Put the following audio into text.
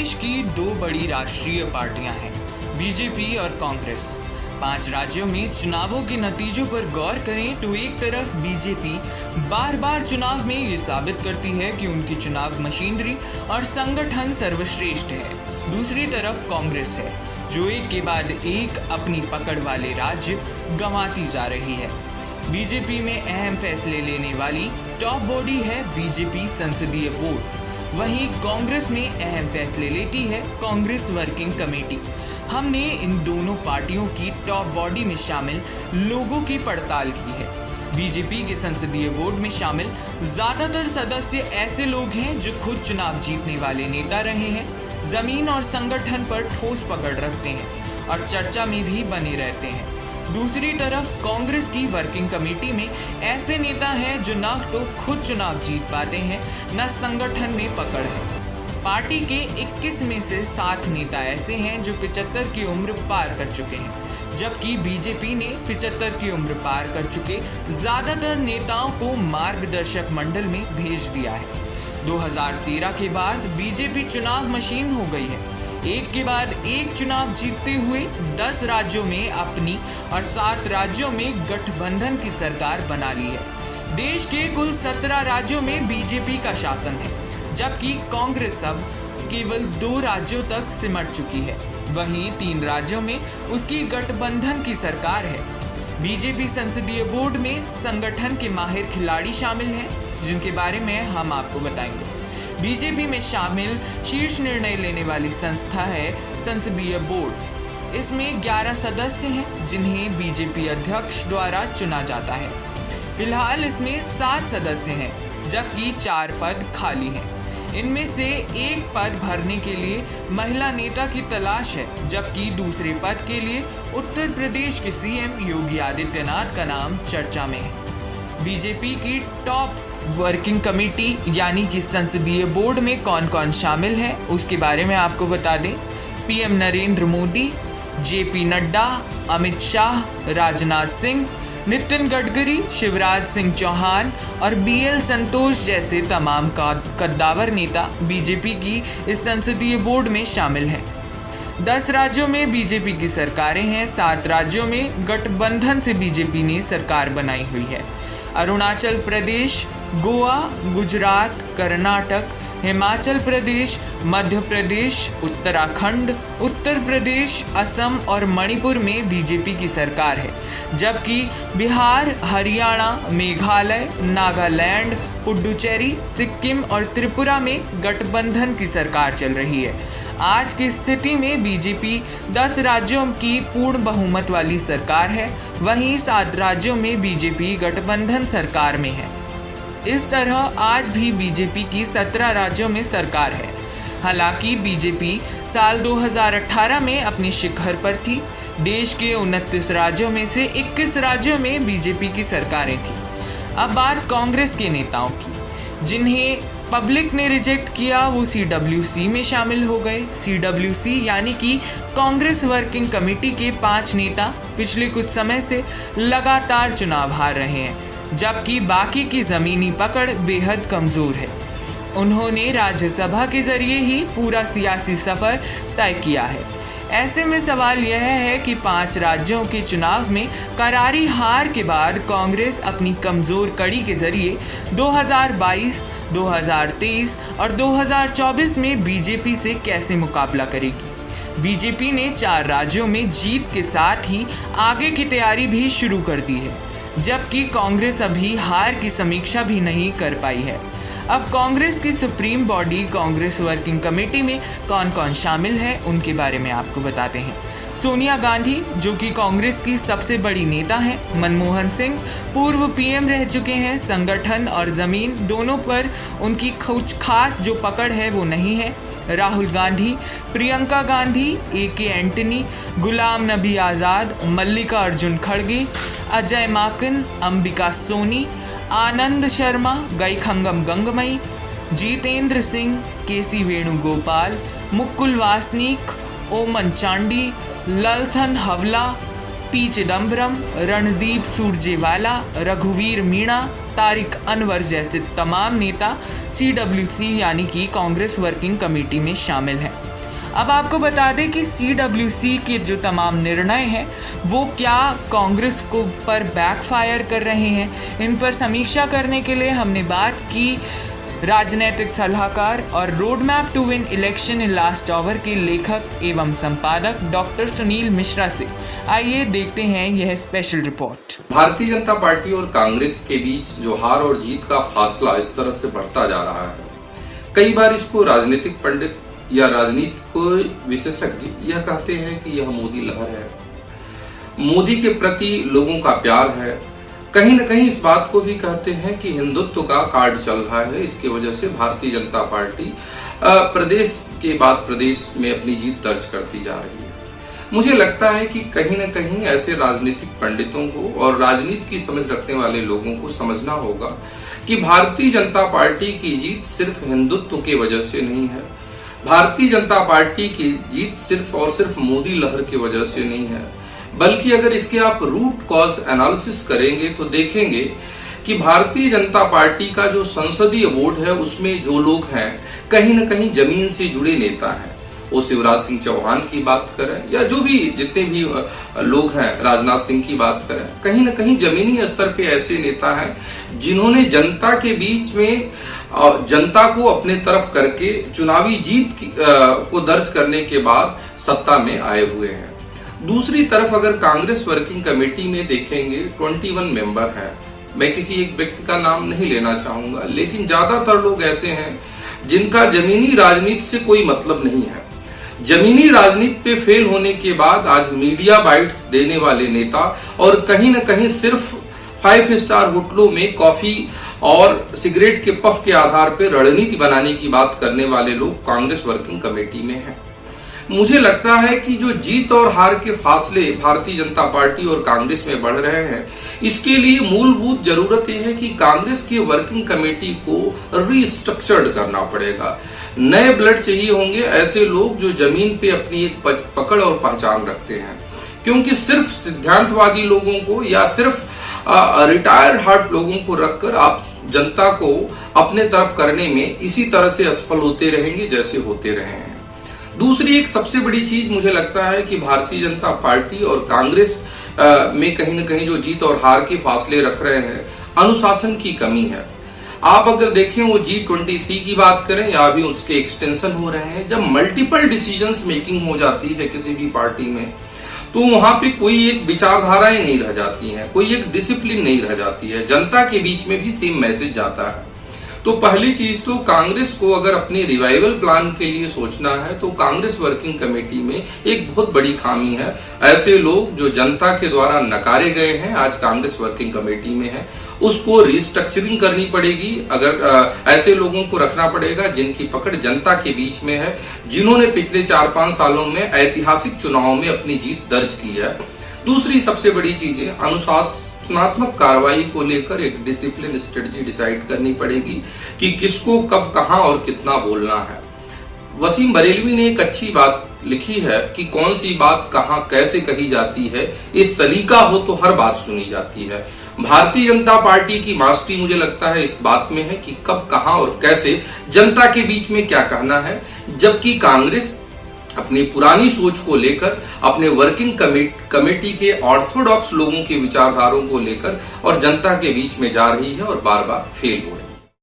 देश की दो बड़ी राष्ट्रीय पार्टियां हैं, बीजेपी और कांग्रेस। 5 राज्यों में चुनावों के नतीजों पर गौर करें तो एक तरफ बीजेपी बार बार चुनाव में ये साबित करती है कि उनकी चुनाव मशीनरी और संगठन सर्वश्रेष्ठ है। दूसरी तरफ कांग्रेस है जो एक के बाद एक अपनी पकड़ वाले राज्य गंवाती जा रही है। बीजेपी में अहम फैसले लेने वाली टॉप बॉडी है बीजेपी संसदीय बोर्ड, वहीं कांग्रेस में अहम फैसले लेती है कांग्रेस वर्किंग कमेटी। हमने इन दोनों पार्टियों की टॉप बॉडी में शामिल लोगों की पड़ताल की है। बीजेपी के संसदीय बोर्ड में शामिल ज्यादातर सदस्य ऐसे लोग हैं जो खुद चुनाव जीतने वाले नेता रहे हैं, जमीन और संगठन पर ठोस पकड़ रखते हैं और चर्चा में भी बने रहते हैं। दूसरी तरफ कांग्रेस की वर्किंग कमेटी में ऐसे नेता हैं जो न तो खुद चुनाव जीत पाते हैं न संगठन में पकड़ है। पार्टी के 21 में से 7 नेता ऐसे हैं जो 75 की उम्र पार कर चुके हैं, जबकि बीजेपी ने 75 की उम्र पार कर चुके ज्यादातर नेताओं को मार्गदर्शक मंडल में भेज दिया है। 2013 के बाद बीजेपी चुनाव मशीन हो गई है। एक के बाद एक चुनाव जीतते हुए 10 राज्यों में अपनी और 7 राज्यों में गठबंधन की सरकार बना ली है। देश के कुल 17 राज्यों में बीजेपी का शासन है, जबकि कांग्रेस अब केवल 2 राज्यों तक सिमट चुकी है। वहीं 3 राज्यों में उसकी गठबंधन की सरकार है। बीजेपी संसदीय बोर्ड में संगठन के माहिर खिलाड़ी शामिल हैं, जिनके बारे में हम आपको बताएंगे। बीजेपी में शामिल शीर्ष निर्णय लेने वाली संस्था है संसदीय बोर्ड। इसमें 11 सदस्य हैं जिन्हें बीजेपी अध्यक्ष द्वारा चुना जाता है। फिलहाल इसमें 7 सदस्य हैं, जबकि 4 पद खाली हैं। इनमें से एक पद भरने के लिए महिला नेता की तलाश है, जबकि दूसरे पद के लिए उत्तर प्रदेश के सीएम योगी आदित्यनाथ का नाम चर्चा में है। बीजेपी की टॉप वर्किंग कमेटी यानी कि संसदीय बोर्ड में कौन कौन शामिल है उसके बारे में आपको बता दें। पीएम नरेंद्र मोदी, जेपी नड्डा, अमित शाह, राजनाथ सिंह, नितिन गडकरी, शिवराज सिंह चौहान और बीएल संतोष जैसे तमाम कद्दावर नेता बीजेपी की इस संसदीय बोर्ड में शामिल हैं। 10 राज्यों में बीजेपी की सरकारें हैं, 7 राज्यों में गठबंधन से बीजेपी ने सरकार बनाई हुई है। अरुणाचल प्रदेश, गोवा, गुजरात, कर्नाटक, हिमाचल प्रदेश, मध्य प्रदेश, उत्तराखंड, उत्तर प्रदेश, असम और मणिपुर में बीजेपी की सरकार है, जबकि बिहार, हरियाणा, मेघालय, नागालैंड, पुडुचेरी, सिक्किम और त्रिपुरा में गठबंधन की सरकार चल रही है। आज की स्थिति में बीजेपी 10 राज्यों की पूर्ण बहुमत वाली सरकार है, वहीं 7 राज्यों में बीजेपी गठबंधन सरकार में है। इस तरह आज भी बीजेपी की 17 राज्यों में सरकार है। हालांकि बीजेपी साल 2018 में अपनी शिखर पर थी। देश के 29 राज्यों में से 21 राज्यों में बीजेपी की सरकारें थी। अब बात कांग्रेस के नेताओं की, जिन्हें पब्लिक ने रिजेक्ट किया, वो CWC में शामिल हो गए। CWC यानी कि कांग्रेस वर्किंग कमेटी के 5 नेता पिछले कुछ समय से लगातार चुनाव हार रहे हैं, जबकि बाकी की ज़मीनी पकड़ बेहद कमज़ोर है। उन्होंने राज्यसभा के जरिए ही पूरा सियासी सफ़र तय किया है। ऐसे में सवाल यह है कि 5 राज्यों के चुनाव में करारी हार के बाद कांग्रेस अपनी कमज़ोर कड़ी के जरिए 2022, 2023 और 2024 में बीजेपी से कैसे मुकाबला करेगी। बीजेपी ने 4 राज्यों में जीत के साथ ही आगे की तैयारी भी शुरू कर दी है, जबकि कांग्रेस अभी हार की समीक्षा भी नहीं कर पाई है। अब कांग्रेस की supreme body Congress working committee में कौन कौन शामिल है उनके बारे में आपको बताते हैं। सोनिया गांधी, जो कि कांग्रेस की सबसे बड़ी नेता हैं। मनमोहन सिंह पूर्व पीएम रह चुके हैं। संगठन और ज़मीन दोनों पर उनकी कुछ खास जो पकड़ है वो नहीं है। राहुल गांधी, प्रियंका गांधी, AK एंटनी, गुलाम नबी आज़ाद, मल्लिकार्जुन खड़गे, अजय माकन, अंबिका सोनी, आनंद शर्मा, गईखंगम गंगमई, जितेंद्र सिंह, KC वेणुगोपाल, मुकुल वासनिक, ओमन चांडी, ललथन हवला, P चिदम्बरम, रणदीप सुरजेवाला, रघुवीर मीणा, तारिक अनवर जैसे तमाम नेता CWC यानी कि कांग्रेस वर्किंग कमेटी में शामिल हैं। अब आपको बता दें कि CWC के जो तमाम निर्णय हैं वो क्या कांग्रेस को पर बैकफायर कर रहे हैं, इन पर समीक्षा करने के लिए हमने बात की राजनीतिक सलाहकार और road map to win election in last hour के लेखक एवं संपादक डॉक्टर सुनील मिश्रा से। आइए देखते हैं यह special report. Bharatiya Janata party और कांग्रेस के बीच जो हार और जीत का फासला इस तरह से बढ़ता जा रहा है, कई बार इसको राजनीतिक पंडित या राजनीति को विशेषज्ञ यह कहते हैं कि यह मोदी लहर है, मोदी के प्रति लोगों का प्यार है। कहीं न कहीं इस बात को भी कहते हैं कि हिंदुत्व का कार्ड चल रहा है, इसकी वजह से भारतीय जनता पार्टी प्रदेश के बाद प्रदेश में अपनी जीत दर्ज करती जा रही है। मुझे लगता है कि कहीं न कहीं ऐसे राजनीतिक पंडितों को और राजनीति की समझ रखने वाले लोगों को समझना होगा कि भारतीय जनता पार्टी की जीत सिर्फ हिंदुत्व की वजह से नहीं है, भारतीय जनता पार्टी की जीत सिर्फ और सिर्फ मोदी लहर की वजह से नहीं है, बल्कि अगर इसके आप रूट कॉज एनालिसिस करेंगे तो देखेंगे कि भारतीय जनता पार्टी का जो संसदीय बोर्ड है उसमें जो लोग हैं कहीं न कहीं जमीन से जुड़े नेता हैं। वो शिवराज सिंह चौहान की बात करें या जो भी जितने भी लोग हैं, राजनाथ सिंह की बात करें, कहीं न कहीं जमीनी स्तर पे ऐसे नेता हैं जिन्होंने जनता के बीच में जनता को अपने तरफ करके चुनावी जीत को दर्ज करने के बाद सत्ता में आए हुए हैं। दूसरी तरफ अगर कांग्रेस वर्किंग कमेटी में देखेंगे 21 मेंबर हैं। मैं किसी एक व्यक्ति का नाम नहीं लेना चाहूंगा, लेकिन ज्यादातर लोग ऐसे हैं जिनका जमीनी राजनीति से कोई मतलब नहीं है। जमीनी राजनीति पे फेल होने के बाद आज मीडिया बाइट्स देने वाले नेता और कहीं न कहीं सिर्फ 5 स्टार होटलों में कॉफी और सिगरेट के पफ के आधार पर रणनीति बनाने की बात करने वाले लोग कांग्रेस वर्किंग कमेटी में हैं। मुझे लगता है कि जो जीत और हार के फासले भारतीय जनता पार्टी और कांग्रेस में बढ़ रहे हैं, इसके लिए मूलभूत जरूरत यह है कि कांग्रेस की वर्किंग कमेटी को रीस्ट्रक्चर्ड करना पड़ेगा। नए ब्लड चाहिए होंगे, ऐसे लोग जो जमीन पे अपनी एक पकड़ और पहचान रखते हैं, क्योंकि सिर्फ सिद्धांतवादी लोगों को या सिर्फ रिटायर्ड हार्ट लोगों को रखकर आप जनता को अपने तरफ करने में इसी तरह से असफल होते रहेंगे जैसे होते रहे हैं। दूसरी एक सबसे बड़ी चीज मुझे लगता है कि भारतीय जनता पार्टी और कांग्रेस में कहीं न कहीं जो जीत और हार के फासले रख रहे हैं, अनुशासन की कमी है। आप अगर देखें वो G23 की बात करें या अभी उसके एक्सटेंशन हो रहे हैं, जब मल्टीपल डिसीजंस मेकिंग हो जाती है किसी भी पार्टी में, तो वहां पे कोई एक विचारधाराएं नहीं रह जाती हैं, कोई एक डिसिप्लिन नहीं रह जाती है, जनता के बीच में भी सेम मैसेज जाता है। तो पहली चीज तो कांग्रेस को अगर अपने रिवाइवल प्लान के लिए सोचना है तो कांग्रेस वर्किंग कमेटी में एक बहुत बड़ी खामी है। ऐसे लोग जो जनता के द्वारा नकारे गए हैं आज कांग्रेस वर्किंग कमेटी में है, उसको रिस्ट्रक्चरिंग करनी पड़ेगी। अगर ऐसे लोगों को रखना पड़ेगा जिनकी पकड़ जनता के बीच में है, जिन्होंने पिछले 4-5 सालों में ऐतिहासिक चुनाव में अपनी जीत दर्ज की है। दूसरी सबसे बड़ी चीज है अनुशासनात्मक कार्रवाई को लेकर एक डिसिप्लिन स्ट्रेटजी डिसाइड करनी पड़ेगी कि किसको कब कहां और कितना बोलना है। वसीम बरेलवी ने एक अच्छी बात लिखी है कि कौन सी बात कहां कैसे कही जाती है, इस सलीका हो तो हर बात सुनी जाती है। भारतीय जनता पार्टी की मास्टरी मुझे लगता है इस बात में है कि कब कहां और कैसे जनता के बीच में क्या कहना है, जबकि कांग्रेस अपनी पुरानी सोच को लेकर अपने वर्किंग कमेटी के ऑर्थोडॉक्स लोगों की विचारधाराओं को लेकर और जनता के बीच में जा रही है और बार बार फेल हो रही है।